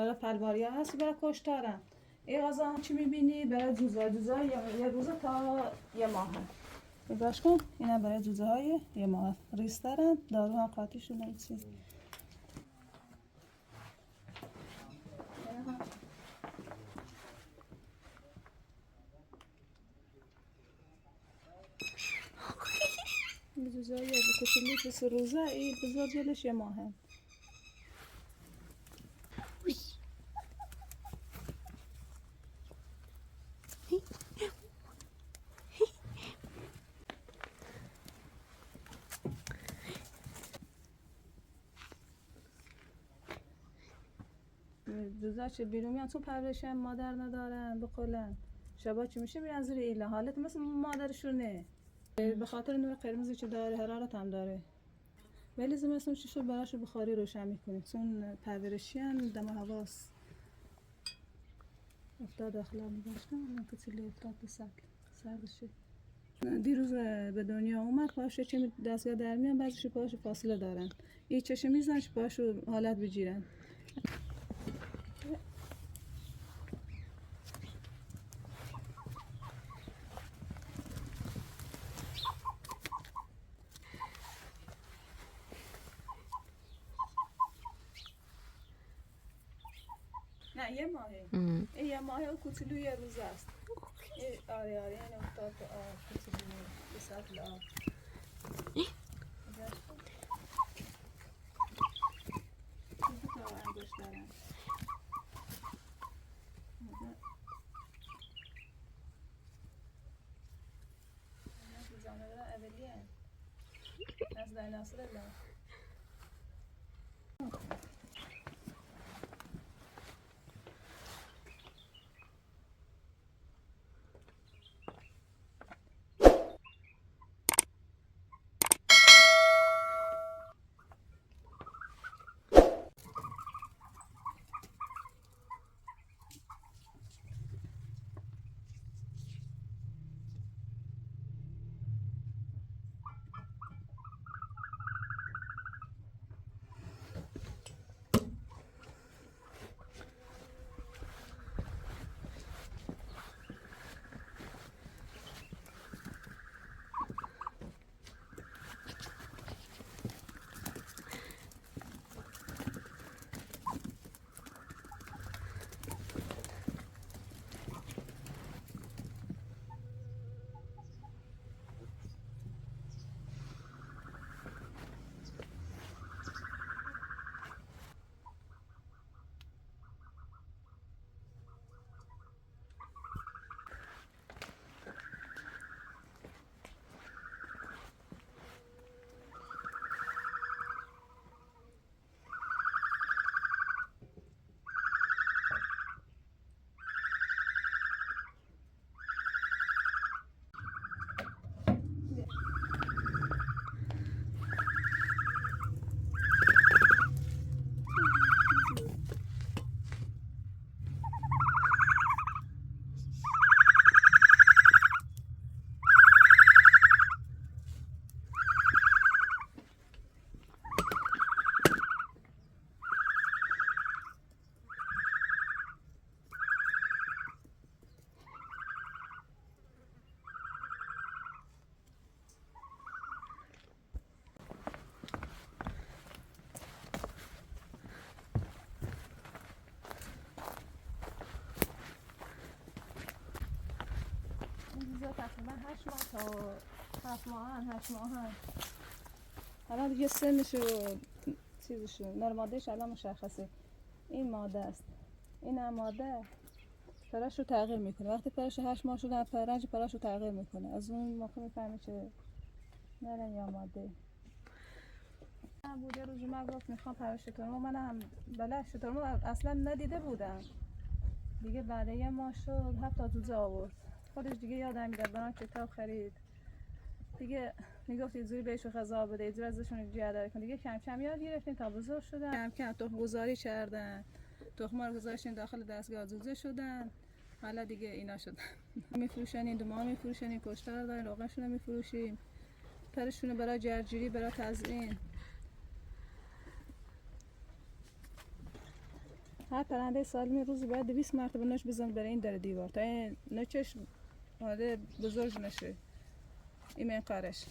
برای پلواریا هست برای کشتارن. این غذا چی میبینی؟ برای جوزه یه روزه تا یه ماه. نگاش کن، اینا برای جوزه های یه ماه ریسترن، دارو هم قاطی شده این چیز. این جوزه های کچلی که 3 روزه، این بزار جلش یه ماهه. جوزه چه بیرون میان تو پرورشن مادر ندارن بخلن شبا چی میشه میرن زیر ایله حالت مثل مادرشونه به خاطر نور قرمزی که داره حرارت هم داره ولی زمستون چی شد براشو بخاری روشن میکنه چون پرورشیان دم هواست افتاد داخل میگشتم من کتیلی افتاد به سردشه دیروز به دنیا اومد پاشه چه دستگاه در میان بعضیش پاش فاصله دارن یه چشه میزنش پاشو حالت بگیرن نه یه ماهه یه ماهه و کوچولو یه روز است آره یعنی افتاد تو آب کوچولو به سطل آب تو انگوش دارن زانه اولیه از دیناصور الله تقریبا 8 ماه تا 7 ماه الان دیگه سنش و چیزش نرمادهش الان مشخصه این ماده است این هم ماده پرش رو تغییر میکنه وقتی پرش 8 ماه شده پرش رو تغییر میکنه از اون موقع میفهمی که نره یا ماده من بوده روزی من گفت میخوام پرش شترمرغ من هم بله شترمرغ اصلا ندیده بودم دیگه بعد یه ماه شد 7 جوجه آورد خودش دیگه یادم میاد برام کتاب خرید دیگه میگفت یه جوری بهش غذا بده یه جوری ازشون جیاداری کن دیگه کم کم یاد گرفتیم تا بزرگ شدن کم کم تخم گذاری کردن تخما رو گذاشتیم داخل دستگاه جوجه شدن حالا دیگه اینا شدن میفروشن این دوما میفروشن کشتار دارن روغنشون رو میفروشیم پرشون برای جرجیری برای تزیین هر پرنده سالمی روزی باید 200 مرتبه نوش بزن برای این در دیوار تا این نوچش حالا بزرگ نشه. این منقارش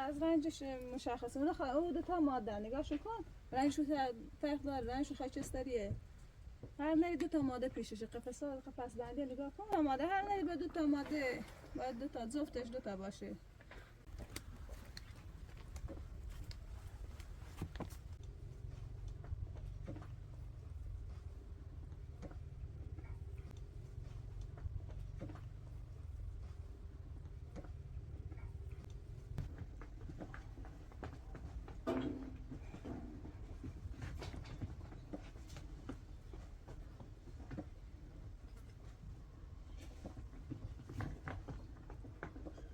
از رنجش مشخصه. او دو تا ماده نگاهشو کن، رنجشو فرق داره، رنجشو خاکستریه. هر نری دو تا ماده پیششه، قفس بندی نگاه کن. ماده هر نری به دو تا ماده باید دو تا جفتش دو تا باشه.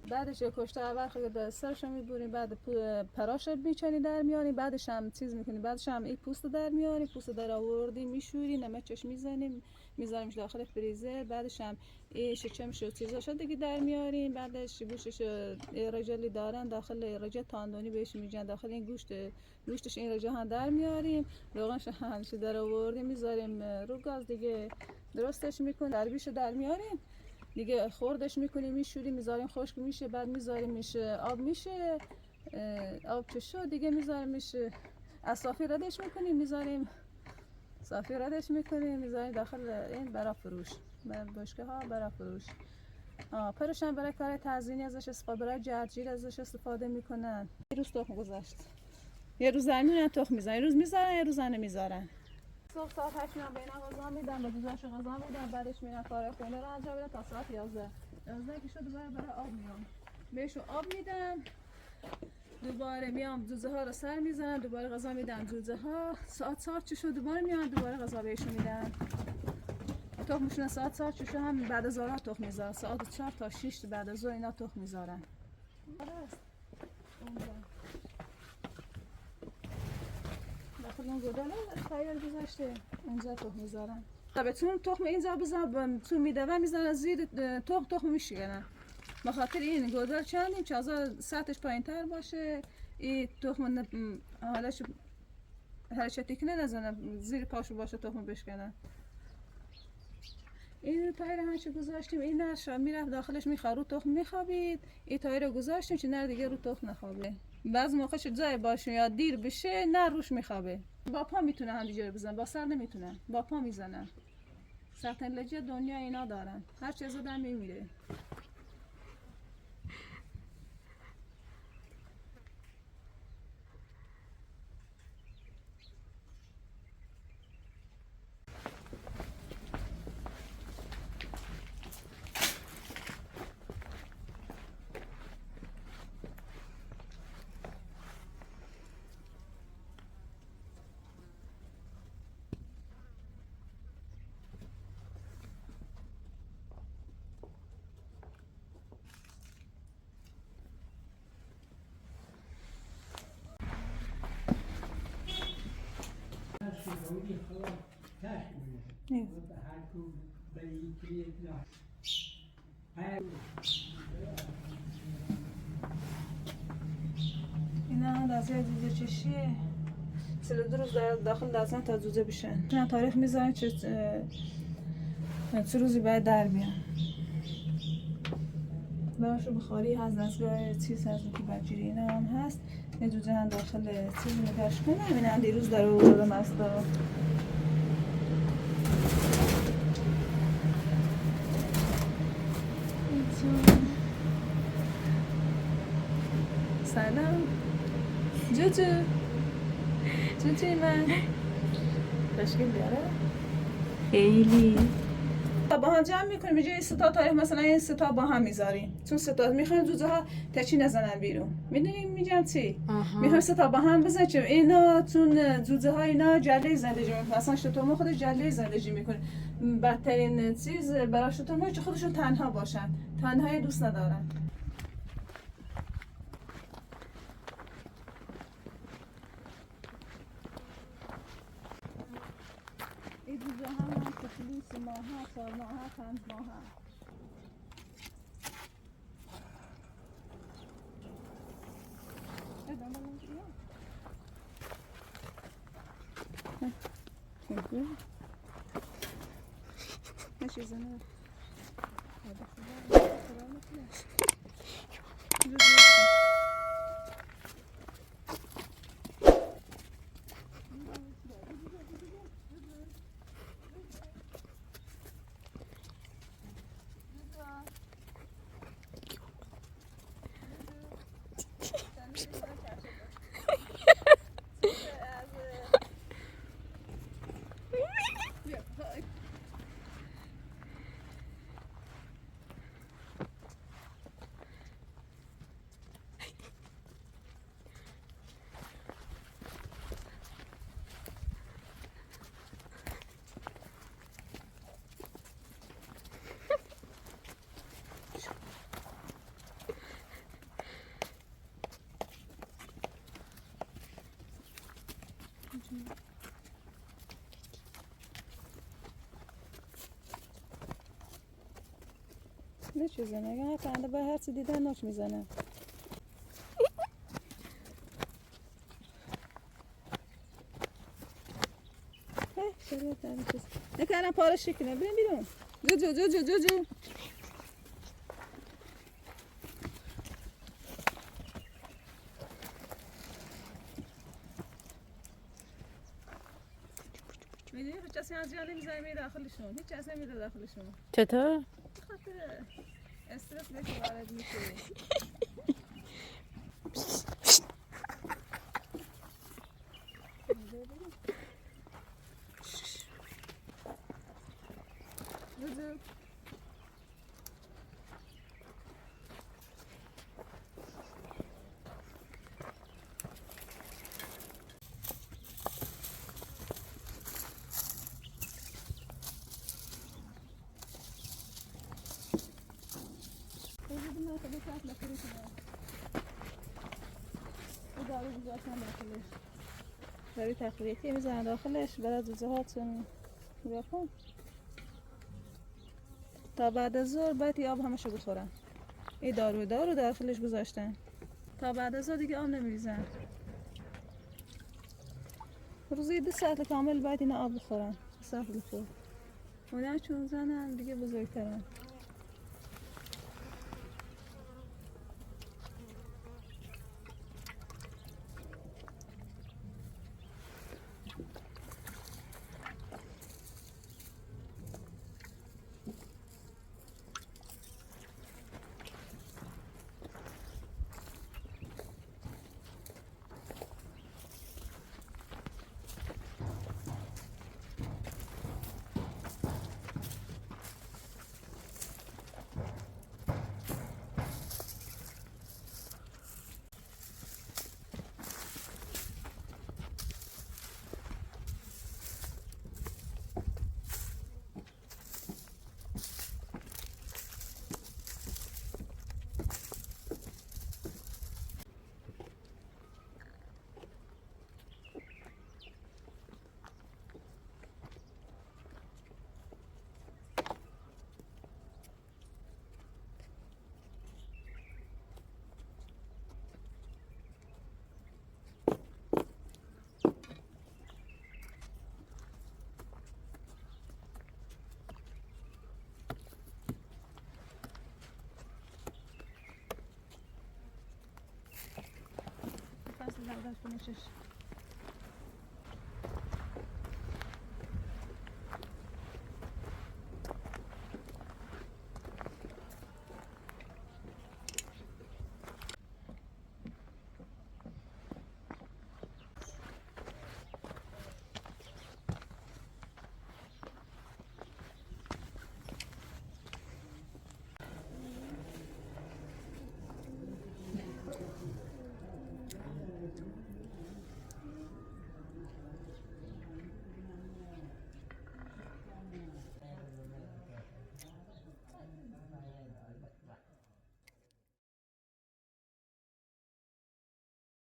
بعدش کشته اول خود سرشو میبریم، بعد پراش میچنی در میاری، بعدش هم چیز میکنی، بعدش هم این پوست در میاری، پوست در آوردی میشوری، نمکش میزنیم میذاریمش داخل فریزر، بعدش هم این شکمش و چیزاشو دیگه در میاریم، بعدش گوشتش رجلی دارن داخل رجه تاندونی بهش میگن، داخل این گوشتش این رجه هم در میاریم، روغنش هم در آوردیم میذاریم رو گاز دیگه درستش میکنیم، دربیشو در میاریم دیگه، خوردش میکنیم میشوریم میذاریم خشک میشه، بعد میذاریمش آب میشه، آب که شد دیگه میذاریمش صافی ردش میکنیم، میذاریم صافی ردش میکنیم میذاریم داخل این برا فروش بشکه ها برا فروش. پرش هم برای کار تزیینی ازش استفاده، برای جرجیر ازش استفاده میکنن. یه روز تخم گذاشت، یه روز زمین تخم میذارن، یه روز میذارن یه روز نمیذارن. صبح ساعت 8 میان به اینا غذا میدن، با دوزاش غذا میدن، بعدش میرن کار خونه رو انجام میدن تا ساعت 11 که شد دوباره برای آب میام بهشون آب میدم، دوباره میام جوجه ها رو سر میزنن، دوباره غذا میدن جوجه ها، ساعت 4 چه شد دوباره میان دوباره غذا بهشون میدن. تخمشون ساعت 4 چه شد هم بعد از ظهر تخم میذارن، ساعت 4 تا 6 بعد از ظهر اینا تخم میذارن. داخل اون گودال تایر گذاشته اونجا تخم میذارن. بهتون تخم اینجا بزن تو میدوه میزنن زیر تخم میشکنن، به خاطر این گودال چندین چازا سطحش پایین تر باشه، این تخم حالش حرکتی کنه نزنه زیر پاشو باشه تخم بشکنن. این تایر همچه گذاشتیم این نرش میرفت داخلش میخواد رو تخم میخوابید، این تایر رو گذاشتیم چه نر دیگه رو تخم نخوابه، بعض موقع جای باشه یا دیر بشه نر روش میخوابه. با پا میتونه همینجوری بزنن، با سر نمیتونن، با پا میزنن. سرطنلجی دنیا اینا دارن، هر چیز زدن میمیره. اینا اندازه جوجه چشیه 32 روز داخل لازم تا جوجه بشن. نه تاریخ میذارن چه روزی باید در بیان. براشو بخاری هست، دستگاه چیز هست که بجیری اینا هم هست. یه جوجه هم داخل چیز نگهش کنه. این هم دیروز در رو دادم است دارم. سلام جوجو جوجوی من خوشگل بیاره خیلی با هم جمع میکنیم اینجا این ستا تاریخ مثلا این ستا با هم میذاریم چون ستا میخوایم جوجه ها تچی نزنن بیرون میدونیم میگم چی میخوایم ستا با هم بزنیم اینا چون جوجه ها اینا جله زندگی میکنن اصلا شترمرغ خودش جله زندگی میکنه بدترین چیز برای شترمرغ که خودشون تنها باشن تنهایی دوست ندارن این جوجه ها هم کتلی 3 ماه 4 ماه 5 ماه ماشي زمان نوچ میزنه اگه پرنده با هر چی دیدن نوچ میزنه شروع تر چیز نکنم پارش کنه بریم بیرون جو جو جو جو جو جو میدونی هیچ کسی از جان نمیزنه میره داخلشون هیچ کسی نمیره داخلشون چطور؟ خاطر استرس بهش وارد میشه جوجو برای تخلیقی میزنن داخلش برای جوجه ها چون بیافن تا بعد از ظهر باید آب همشو بخورن این دارو داخلش گذاشتن تا بعد از ظهر دیگه آب نمیریزن روزی 2 ساعت کامل باید اینا آب بخورن صاف بخور اونا چون زنن دیگه بزرگترن برداشت کنشش